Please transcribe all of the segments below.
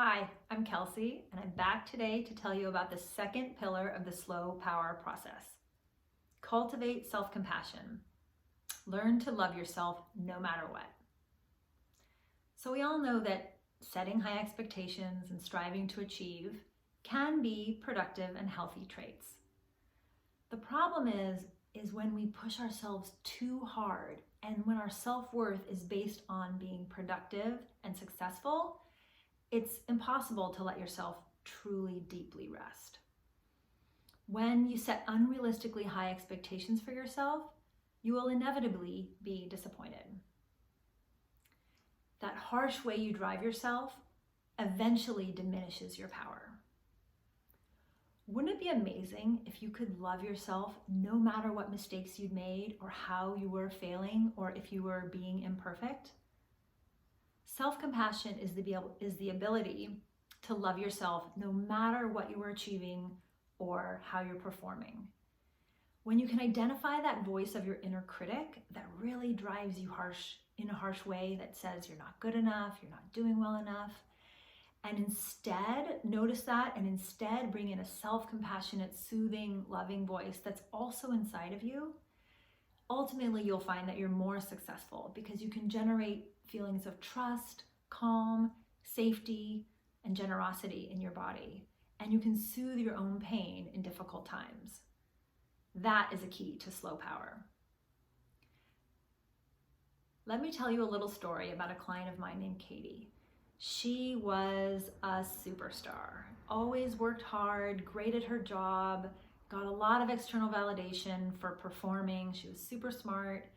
Hi, I'm Kelsey, and I'm back today to tell you about the second pillar of the slow power process. Cultivate self-compassion. Learn to love yourself no matter what. So we all know that setting high expectations and striving to achieve can be productive and healthy traits. The problem is when we push ourselves too hard and when our self-worth is based on being productive and successful, it's impossible to let yourself truly deeply rest. When you set unrealistically high expectations for yourself, you will inevitably be disappointed. That harsh way you drive yourself eventually diminishes your power. Wouldn't it be amazing if you could love yourself no matter what mistakes you'd made or how you were failing or if you were being imperfect? Self-compassion is the ability to love yourself no matter what you are achieving or how you're performing. When you can identify that voice of your inner critic that really drives you in a harsh way that says you're not good enough, you're not doing well enough, and instead notice that and instead bring in a self-compassionate, soothing, loving voice that's also inside of you, ultimately you'll find that you're more successful because you can generate feelings of trust, calm, safety, and generosity in your body. And you can soothe your own pain in difficult times. That is a key to slow power. Let me tell you a little story about a client of mine named Katie. She was a superstar, always worked hard, great at her job, got a lot of external validation for performing. She was super smart.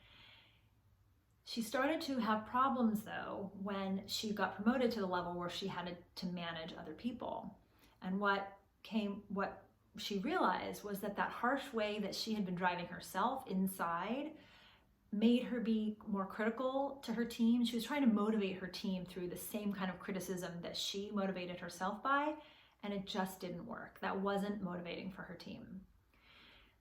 She started to have problems though when she got promoted to the level where she had to manage other people. And what she realized was that harsh way that she had been driving herself inside made her be more critical to her team. She was trying to motivate her team through the same kind of criticism that she motivated herself by, and it just didn't work. That wasn't motivating for her team.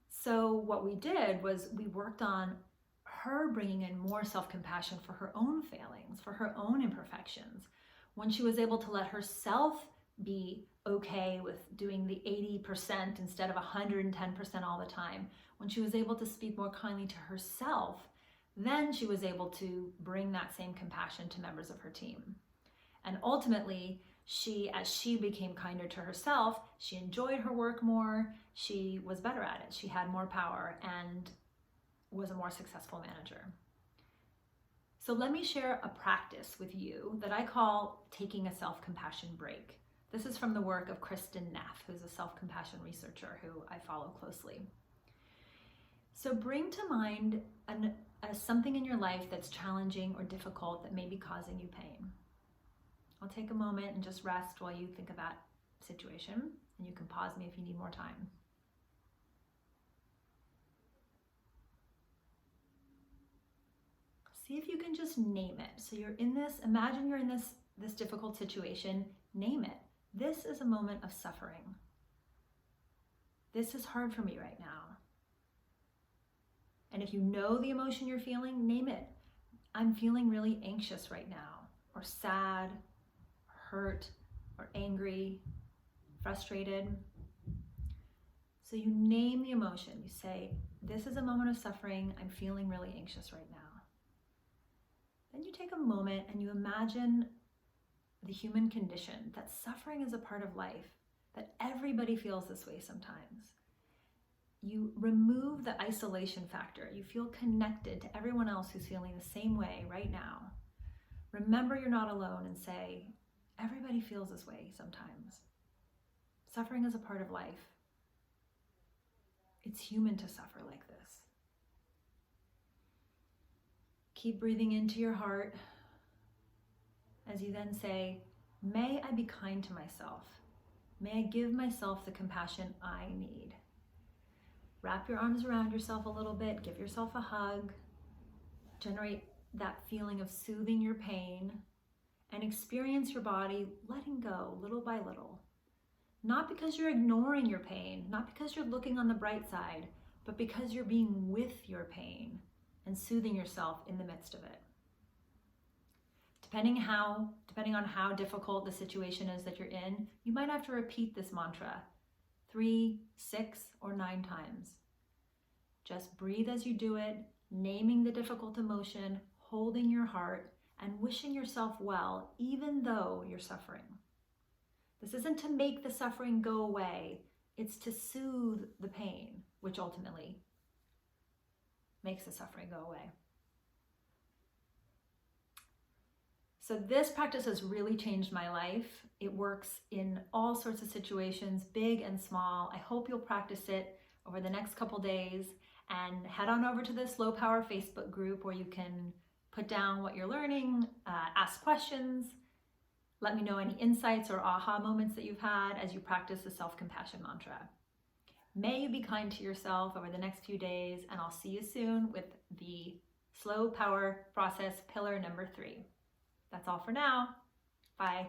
So what we did was we worked on her bringing in more self-compassion for her own failings, for her own imperfections. When she was able to let herself be okay with doing the 80% instead of 110% all the time, when she was able to speak more kindly to herself, then she was able to bring that same compassion to members of her team. And ultimately, as she became kinder to herself, she enjoyed her work more, she was better at it, she had more power, and was a more successful manager. So let me share a practice with you that I call taking a self-compassion break. This is from the work of Kristen Neff, who's a self-compassion researcher who I follow closely. So bring to mind something in your life that's challenging or difficult that may be causing you pain. I'll take a moment and just rest while you think of that situation, and you can pause me if you need more time. See if you can just name it. So imagine you're in this difficult situation, name it. This is a moment of suffering. This is hard for me right now. And if you know the emotion you're feeling, name it. I'm feeling really anxious right now, or sad, or hurt, or angry, frustrated. So you name the emotion. You say, this is a moment of suffering. I'm feeling really anxious right now. Then you take a moment and you imagine the human condition, that suffering is a part of life, that everybody feels this way sometimes. You remove the isolation factor. You feel connected to everyone else who's feeling the same way right now. Remember you're not alone and say, everybody feels this way sometimes. Suffering is a part of life. It's human to suffer like this. Keep breathing into your heart as you then say, may I be kind to myself. May I give myself the compassion I need. Wrap your arms around yourself a little bit, give yourself a hug, generate that feeling of soothing your pain, and experience your body letting go little by little. Not because you're ignoring your pain, not because you're looking on the bright side, but because you're being with your pain and soothing yourself in the midst of it. To Depending on how difficult the situation is that you're in, you might have to repeat this mantra 3, 6, or 9 times. Just breathe as you do it, naming the difficult emotion, holding your heart, and wishing yourself well, even though you're suffering. This isn't to make the suffering go away, it's to soothe the pain, which ultimately makes the suffering go away. So this practice has really changed my life. It works in all sorts of situations, big and small. I hope you'll practice it over the next couple days, and head on over to the Slow Power Facebook group where you can put down what you're learning, ask questions, let me know any insights or aha moments that you've had as you practice the self-compassion mantra. May you be kind to yourself over the next few days, and I'll see you soon with the Slow Power Process pillar number 3. That's all for now. Bye.